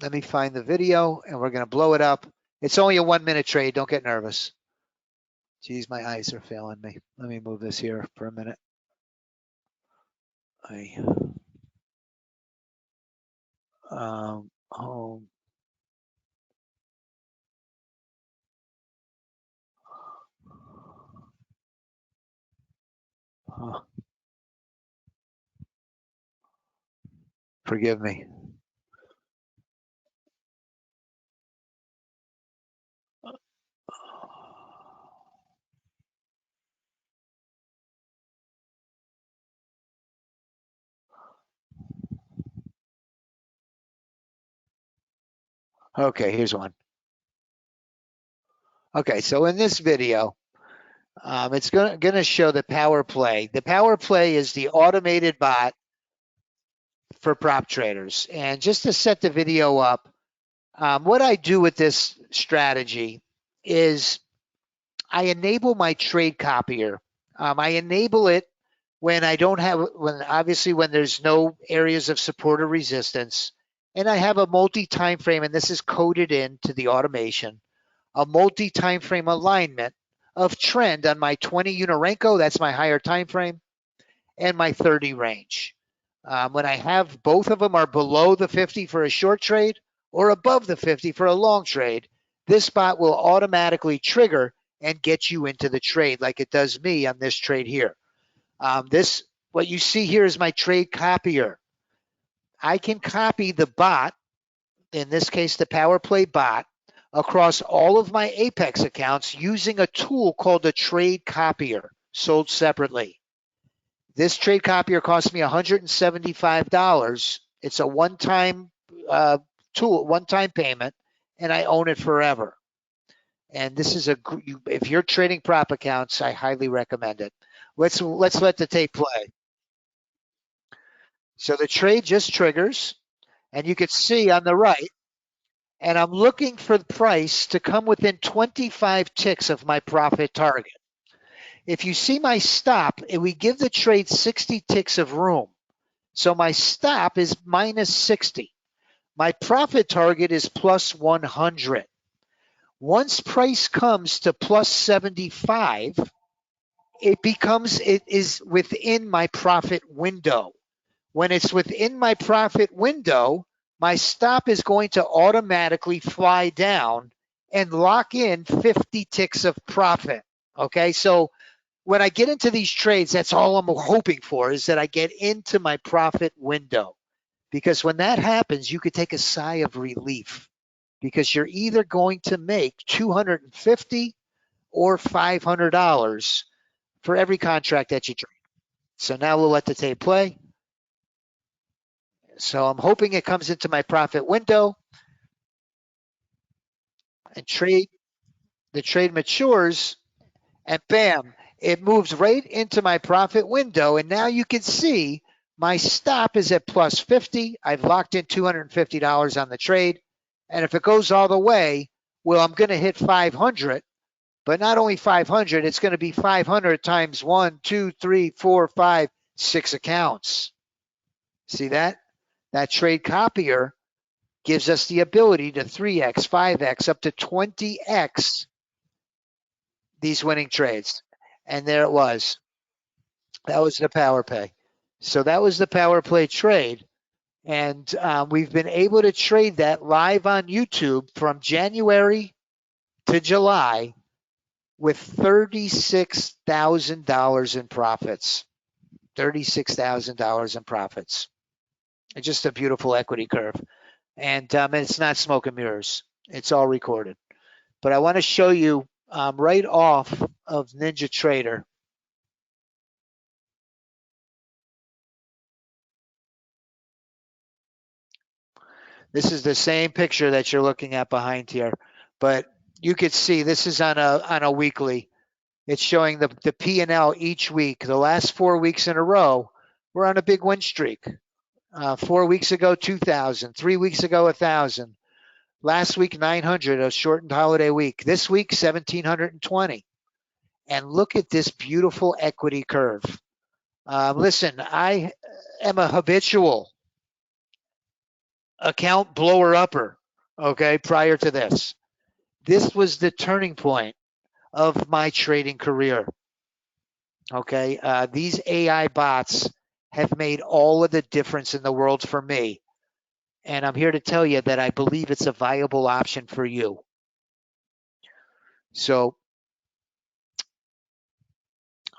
Let me find the video and we're going to blow it up. It's only a 1-minute trade. Don't get nervous. Geez, my eyes are failing me. Let me move this here for a minute. Home. Forgive me. Okay, here's one. Okay, so in this video, it's going to show the Power Play. The Power Play is the automated bot for prop traders. And just to set the video up, what I do with this strategy is I enable my trade copier. I enable it when I don't have, when there's no areas of support or resistance, and I have a multi-time frame, and this is coded into the automation, a multi-time frame alignment of trend on my 20 Unorenko, that's my higher time frame, and my 30 range. When I have both of them are below the 50 for a short trade or above the 50 for a long trade, this bot will automatically trigger and get you into the trade like it does me on this trade here. What you see here is my trade copier. I can copy the bot, in this case the Power Play bot, across all of my Apex accounts using a tool called a trade copier, sold separately. This trade copier cost me $175. It's a one-time tool, one-time payment, and I own it forever. And this is if you're trading prop accounts, I highly recommend it. Let's let the tape play. So the trade just triggers, and you can see on the right, and I'm looking for the price to come within 25 ticks of my profit target. If you see my stop, we give the trade 60 ticks of room. So my stop is minus 60. My profit target is plus 100. Once price comes to plus 75, it is within my profit window. When it's within my profit window, my stop is going to automatically fly down and lock in 50 ticks of profit. Okay, so when I get into these trades, that's all I'm hoping for, is that I get into my profit window, because when that happens, you could take a sigh of relief because you're either going to make $250 or $500 for every contract that you trade. So now we'll let the tape play. So I'm hoping it comes into my profit window and the trade matures, and bam, it moves right into my profit window. And now you can see my stop is at plus 50. I've locked in $250 on the trade. And if it goes all the way, well, I'm going to hit 500, but not only 500, it's going to be 500 times 1, 2, 3, 4, 5, 6 accounts. See that? That trade copier gives us the ability to 3x, 5x, up to 20x these winning trades. And there it was. That was the power play. So that was the power play trade. And we've been able to trade that live on YouTube from January to July with $36,000 in profits. $36,000 in profits. It's just a beautiful equity curve. And it's not smoke and mirrors. It's all recorded. But I want to show you right off of Ninja Trader. This is the same picture that you're looking at behind here, but you could see this is on a weekly. It's showing the P&L each week. The last 4 weeks in a row, we're on a big win streak. 4 weeks ago, 2,000. 3 weeks ago, 1,000. Last week, 900, a shortened holiday week. This week, 1,720. And look at this beautiful equity curve. Listen, I am a habitual account blower upper, okay, prior to this. This was the turning point of my trading career, okay? These AI bots have made all of the difference in the world for me. And I'm here to tell you that I believe it's a viable option for you. So,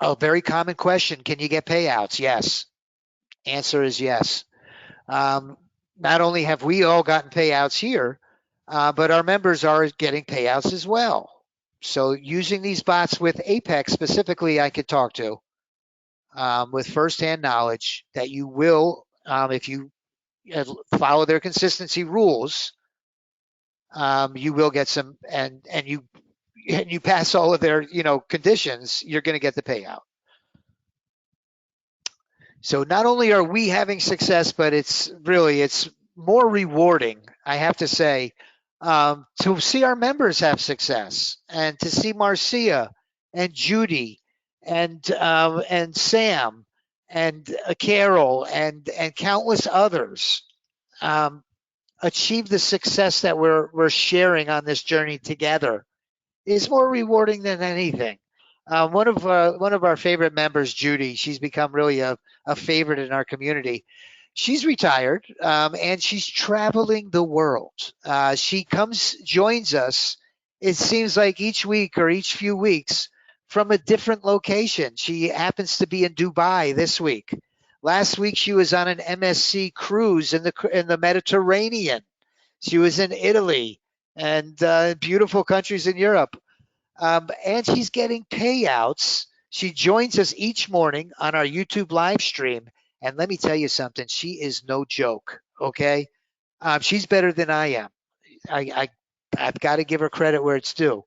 a very common question, can you get payouts? Yes. Answer is yes. Not only have we all gotten payouts here, but our members are getting payouts as well. So using these bots with Apex specifically, I could talk to with firsthand knowledge that you will, if you follow their consistency rules, you will get some, and you pass all of their conditions, you're going to get the payout. So not only are we having success, but it's more rewarding, I have to say, to see our members have success and to see Marcia and Judy and Sam and Carol and countless others achieve the success that we're sharing on this journey together is more rewarding than anything. One of our favorite members, Judy, she's become really a favorite in our community. She's retired and she's traveling the world. She joins us, it seems like each week or each few weeks from a different location. She happens to be in Dubai this week. Last week she was on an MSC cruise in the Mediterranean. She was in Italy and beautiful countries in Europe. And she's getting payouts. She joins us each morning on our YouTube live stream. And let me tell you something, she is no joke, okay? She's better than I am. I've got to give her credit where it's due.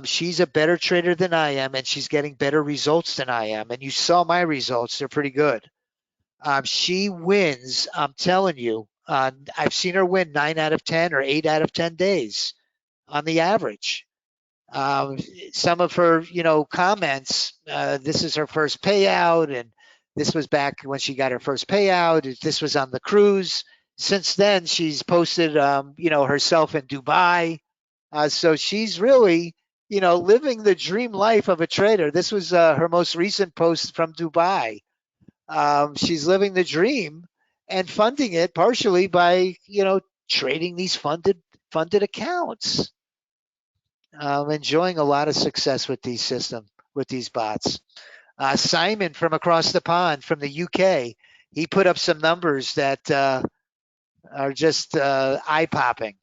She's a better trader than I am, and she's getting better results than I am. And you saw my results. They're pretty good. She wins, I'm telling you. I've seen her win 9 out of 10 or 8 out of 10 days on the average. Some of her, comments, this is her first payout, and this was back when she got her first payout. This was on the cruise. Since then, she's posted, herself in Dubai. So she's really, living the dream life of a trader. This was her most recent post from Dubai. She's living the dream and funding it partially by, trading these funded accounts. Enjoying a lot of success with these bots. Simon from across the pond from the UK, he put up some numbers that are just eye-popping.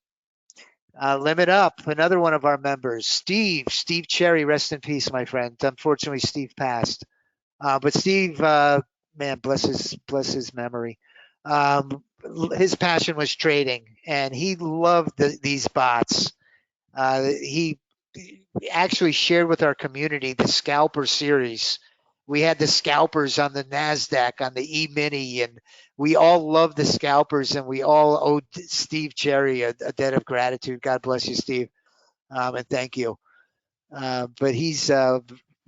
Limit Up, another one of our members, Steve Cherry, rest in peace, my friend. Unfortunately, Steve passed. But Steve, man, bless his memory. His passion was trading, and he loved these bots. He actually shared with our community the scalper series. We had the scalpers on the NASDAQ, on the E-mini, and we all loved the scalpers, and we all owed Steve Cherry a debt of gratitude. God bless you, Steve, and thank you. But he's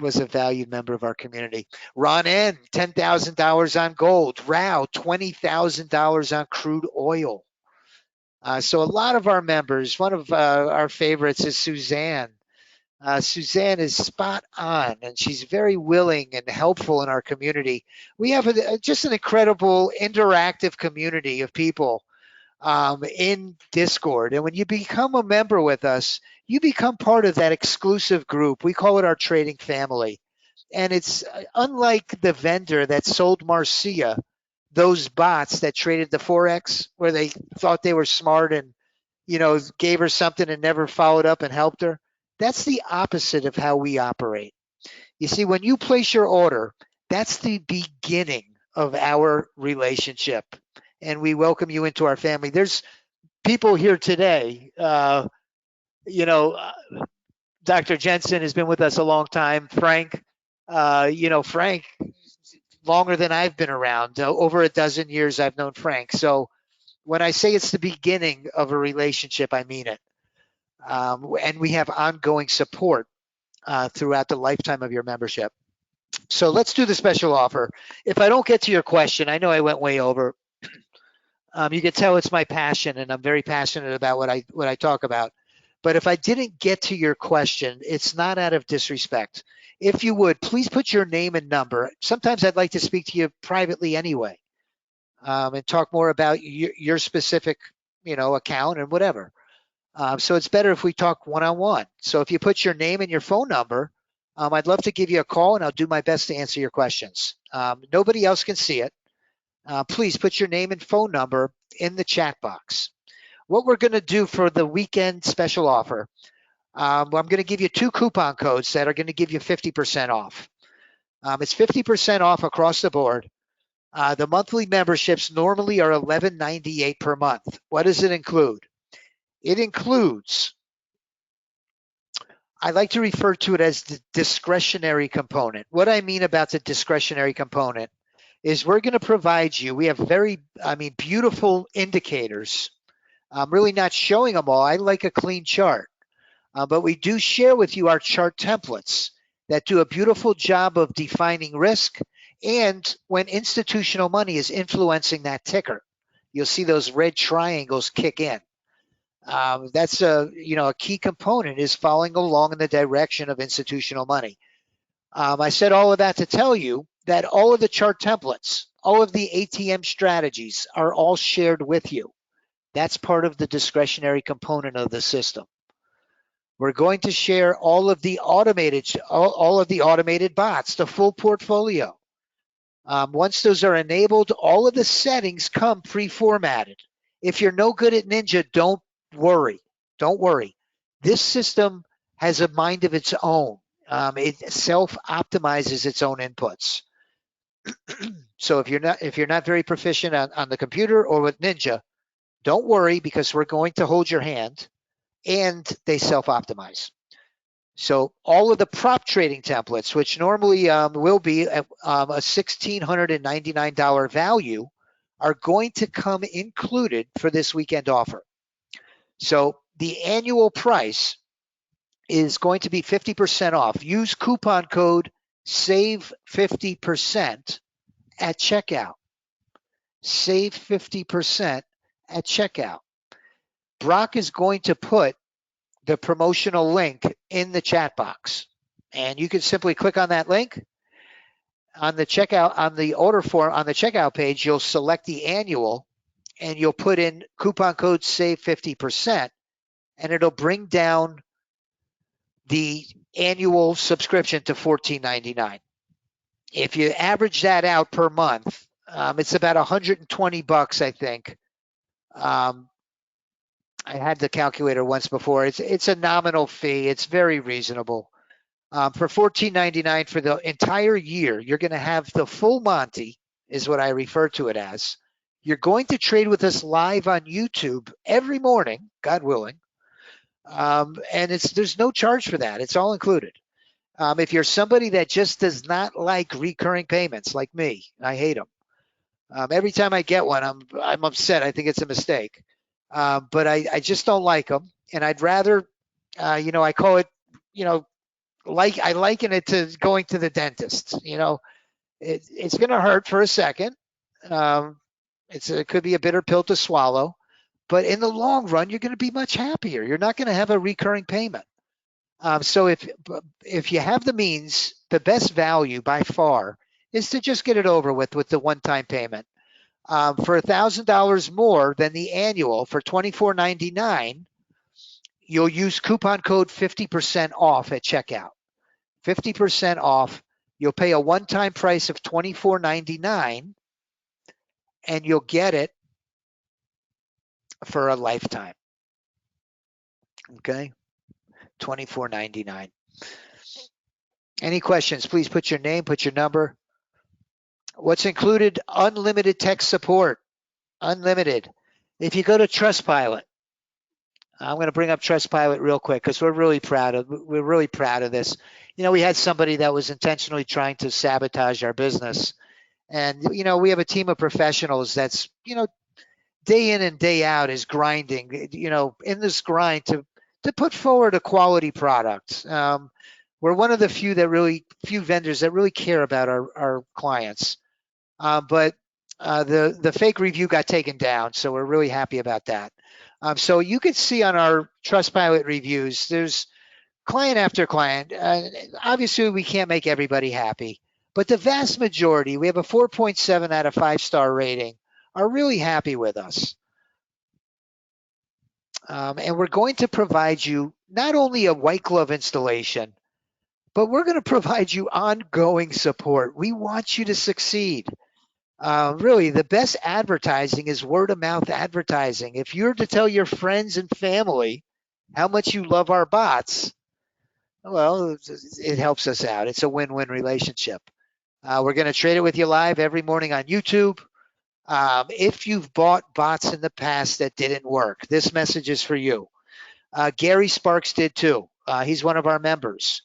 was a valued member of our community. Ron N, $10,000 on gold. Rao, $20,000 on crude oil. So a lot of our members, one of our favorites is Suzanne. Suzanne is spot on, and she's very willing and helpful in our community. We have just an incredible interactive community of people in Discord. And when you become a member with us, you become part of that exclusive group. We call it our trading family. And it's unlike the vendor that sold Marcia those bots that traded the Forex, where they thought they were smart and, gave her something and never followed up and helped her. That's the opposite of how we operate. You see, when you place your order, that's the beginning of our relationship. And we welcome you into our family. There's people here today. Dr. Jensen has been with us a long time. Frank, Frank, longer than I've been around. Over a dozen years I've known Frank. So when I say it's the beginning of a relationship, I mean it. And we have ongoing support throughout the lifetime of your membership. So let's do the special offer. If I don't get to your question, I know I went way over. You can tell it's my passion, and I'm very passionate about what I talk about. But if I didn't get to your question, it's not out of disrespect. If you would, please put your name and number. Sometimes I'd like to speak to you privately anyway, and talk more about your specific, account and whatever. So it's better if we talk one-on-one. So if you put your name and your phone number, I'd love to give you a call, and I'll do my best to answer your questions. Nobody else can see it. Please put your name and phone number in the chat box. What we're going to do for the weekend special offer, I'm going to give you 2 coupon codes that are going to give you 50% off. It's 50% off across the board. The monthly memberships normally are $11.98 per month. What does it include? It includes, I like to refer to it as the discretionary component. What I mean about the discretionary component is we're going to provide you, we have beautiful indicators. I'm really not showing them all. I like a clean chart. But we do share with you our chart templates that do a beautiful job of defining risk and when institutional money is influencing that ticker. You'll see those red triangles kick in. That's a key component is following along in the direction of institutional money. I said all of that to tell you that all of the chart templates, all of the ATM strategies are all shared with you. That's part of the discretionary component of the system. We're going to share all of the automated bots, the full portfolio. Once those are enabled, all of the settings come pre-formatted. If you're no good at Ninja, don't worry. Don't worry. This system has a mind of its own. It self-optimizes its own inputs. So if you're not very proficient on the computer or with Ninja, don't worry because we're going to hold your hand and they self-optimize. So all of the prop trading templates, which normally will be a $1,699 value, are going to come included for this weekend offer. So the annual price is going to be 50% off. Use coupon code SAVE50% at checkout. Save 50% at checkout. Brock is going to put the promotional link in the chat box. And you can simply click on that link. On the checkout, on the order form, on the checkout page, you'll select the annual and you'll put in coupon code SAVE 50%, and it'll bring down the annual subscription to $14.99. If you average that out per month, it's about $120, I think, Um, I had the calculator once before. It's a nominal fee. It's very reasonable. For $14.99 for the entire year, you're going to have the full Monty, is what I refer to it as. You're going to trade with us live on YouTube every morning, God willing. And there's no charge for that. It's all included. If you're somebody that just does not like recurring payments, like me, I hate them. Every time I get one, I'm upset. I think it's a mistake. But I just don't like them, and I'd rather, I call it, you know, like I liken it to going to the dentist. It's going to hurt for a second. Um, it could be a bitter pill to swallow, but in the long run, you're going to be much happier. You're not going to have a recurring payment. So if you have the means, the best value by far is to just get it over with the one-time payment. For $1,000 more than the annual for $24.99, you'll use coupon code 50% off at checkout. 50% off. You'll pay a one-time price of $24.99, and you'll get it for a lifetime. Okay, $24.99. Any questions? Please put your name, put your number. What's included? Unlimited tech support. Unlimited. If you go to Trustpilot, I'm going to bring up Trustpilot real quick because we're really proud of this. We had somebody that was intentionally trying to sabotage our business, and we have a team of professionals that's day in and day out is grinding. In this grind to put forward a quality product. We're one of the few vendors that really care about our clients. But the fake review got taken down, so we're really happy about that. So you can see on our Trustpilot reviews, there's client after client. Obviously, we can't make everybody happy, but the vast majority, we have a 4.7 out of 5-star rating, are really happy with us. And we're going to provide you not only a white glove installation, but we're going to provide you ongoing support. We want you to succeed. Really, the best advertising is word of mouth advertising. If you're to tell your friends and family how much you love our bots, well, it helps us out. It's a win-win relationship. We're going to trade it with you live every morning on YouTube. If you've bought bots in the past that didn't work, this message is for you. Gary Sparks did too. He's one of our members.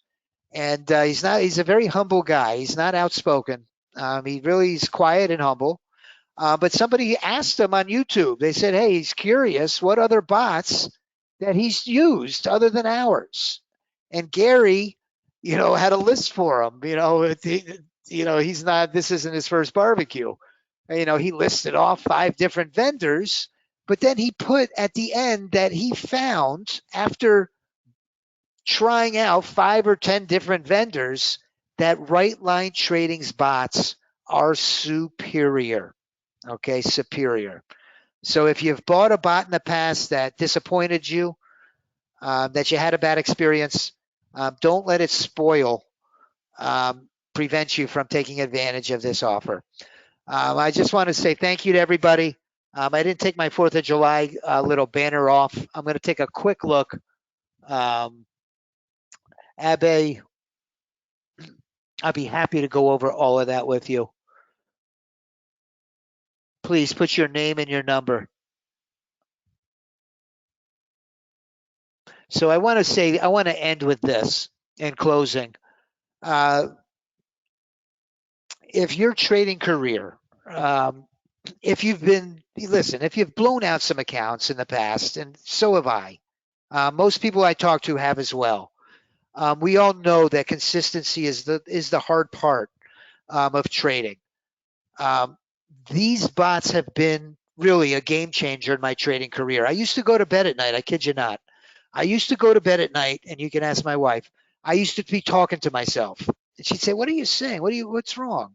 And he's a very humble guy. He's not outspoken. He's quiet and humble. But somebody asked him on YouTube, they said, hey, he's curious what other bots that he's used other than ours. And Gary, had a list for him. This isn't his first barbecue. He listed off 5 different vendors, but then he put at the end that he found after trying out 5 or 10 different vendors that Right Line Trading's bots are superior. Okay, superior. So if you've bought a bot in the past that disappointed you, that you had a bad experience, don't let it prevent you from taking advantage of this offer. I just want to say thank you to everybody. I didn't take my 4th of July little banner off. I'm going to take a quick look. Abe, I'll be happy to go over all of that with you. Please put your name and your number. So I want to end with this in closing. If your trading career, if you've blown out some accounts in the past, and so have I, most people I talk to have as well. We all know that consistency is the hard part of trading. These bots have been really a game changer in my trading career. I used to go to bed at night. I kid you not. I used to go to bed at night, and you can ask my wife. I used to be talking to myself, and she'd say, "What are you saying? What's wrong?"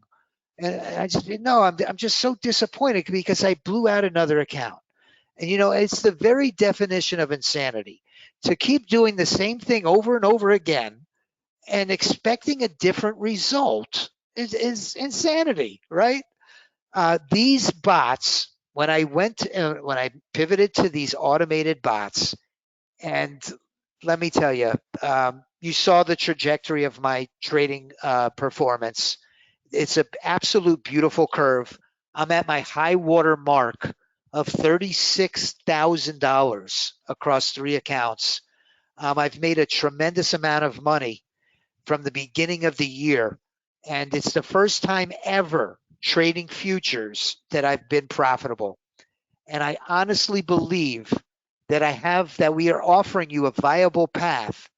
And I just, no, I'm just so disappointed because I blew out another account. And it's the very definition of insanity to keep doing the same thing over and over again and expecting a different result is insanity, right? These bots, when I pivoted to these automated bots, and let me tell you, you saw the trajectory of my trading performance. It's an absolute beautiful curve. I'm at my high water mark of $36,000 across 3 accounts. I've made a tremendous amount of money from the beginning of the year, and it's the first time ever trading futures that I've been profitable. And I honestly believe that we are offering you a viable path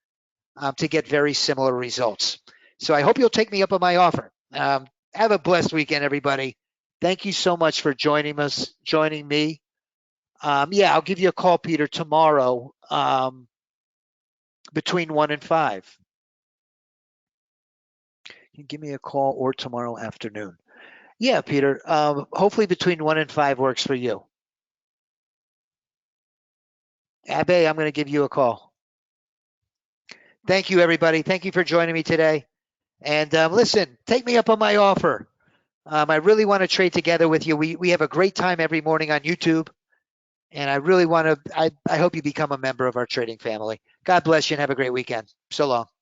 to get very similar results. So I hope you'll take me up on my offer. Have a blessed weekend, everybody. Thank you so much for joining me. Yeah, I'll give you a call, Peter, tomorrow between 1 and 5. You can give me a call or tomorrow afternoon. Yeah, Peter, hopefully between 1 and 5 works for you. Abe, I'm going to give you a call. Thank you, everybody. Thank you for joining me today. And listen, take me up on my offer. I really want to trade together with you. We have a great time every morning on YouTube. And I really want to, I hope you become a member of our trading family. God bless you and have a great weekend. So long.